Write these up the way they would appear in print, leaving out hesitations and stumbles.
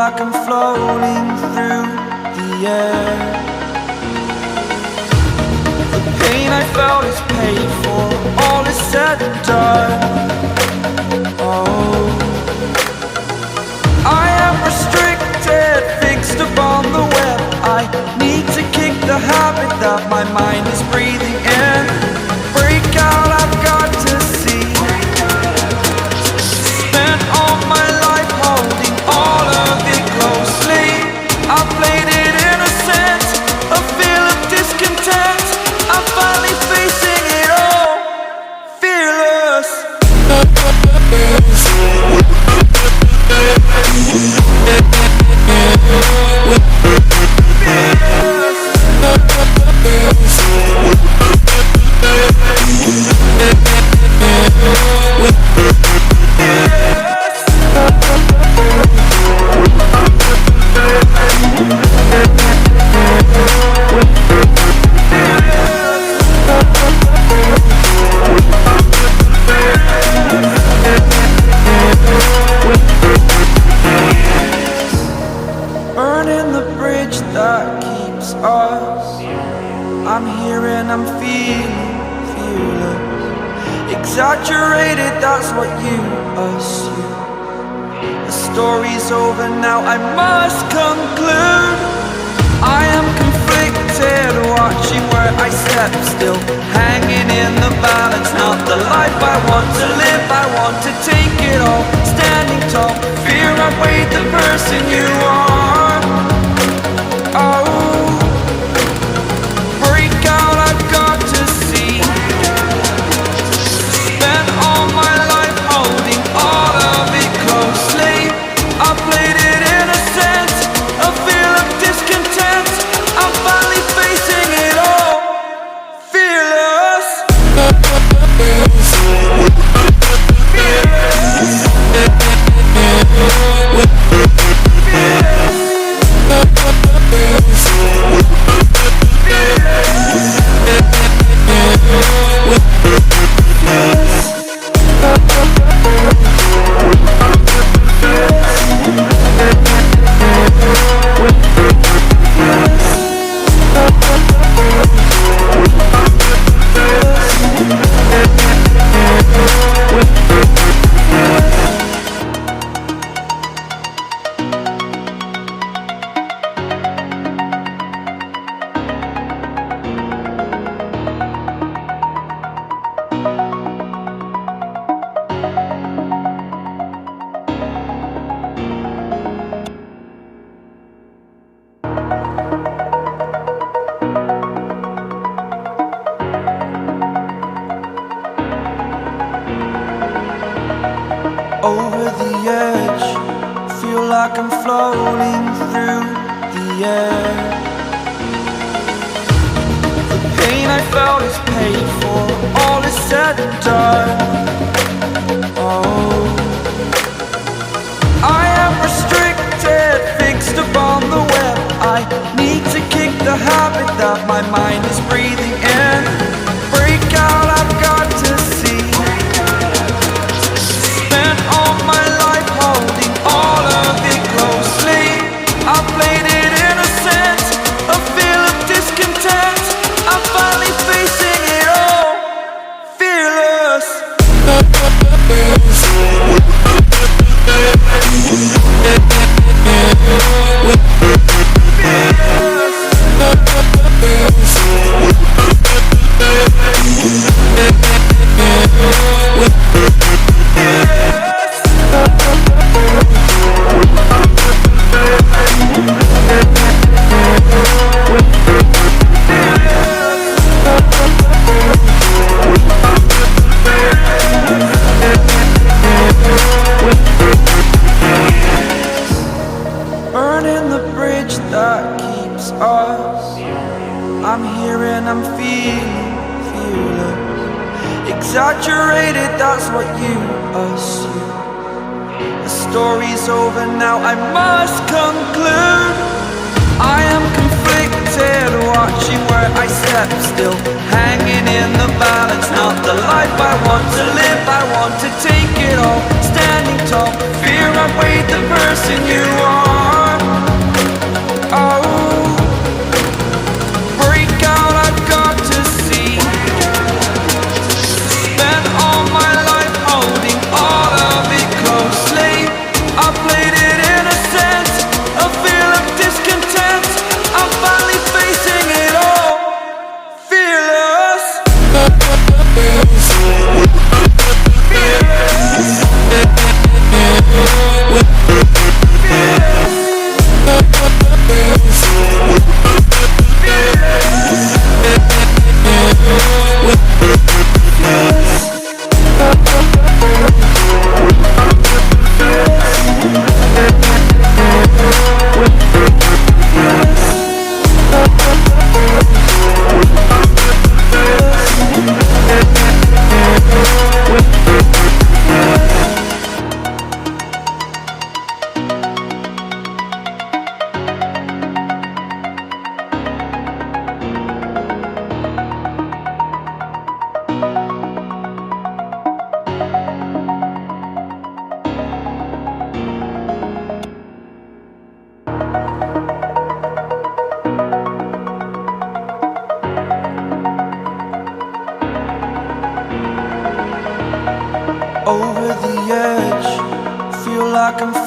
like I'm floating through the air. The pain I felt is paid for, all is said and done. Oh, I am restricted, fixed upon the web. I need to kick the habit that my mind is breathing in. Break out, I've got to see. Spent all my life holding all of it closely. I played it innocent, a feel of discontent. I'm finally facing it all, fearless. Burning the bridge that keeps us. I'm here and I'm feeling fearless. Exaggerated, that's what you assume. The story's over now, I must conclude. I am conflicted, watching where I step still, hanging in the balance. Not the life I want to live, I want to take it all. Standing tall, fear outweighed the person you are. Oh, break out, I've got to see. Spent all my life holding all of it closely. I played it innocent, a feel of discontent. I'm finally facing it all, fearless. Over the edge, feel like I'm floating through the air. The pain I felt is paid for, all is said and done. Oh, I am restricted, fixed upon the web. I need to kick the habit that my mind is breathing in. Break out, I've got to see. Spent all my life holding all of it closely. I played it innocent, a feel of discontent. I'm finally facing it all, fearless. Burning the bridge that keeps us. I'm here and I'm feeling fearless. Exaggerated, that's what you assume. The story's over now, I must conclude. I am conflicted, watching where I step still, hanging in the balance. Not the life I want to live, I want to take it all. Standing tall, fear outweighed the person you are.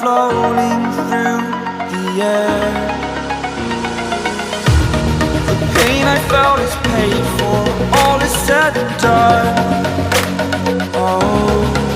floating through the air. The pain I felt is paid for, all is said and done. Oh,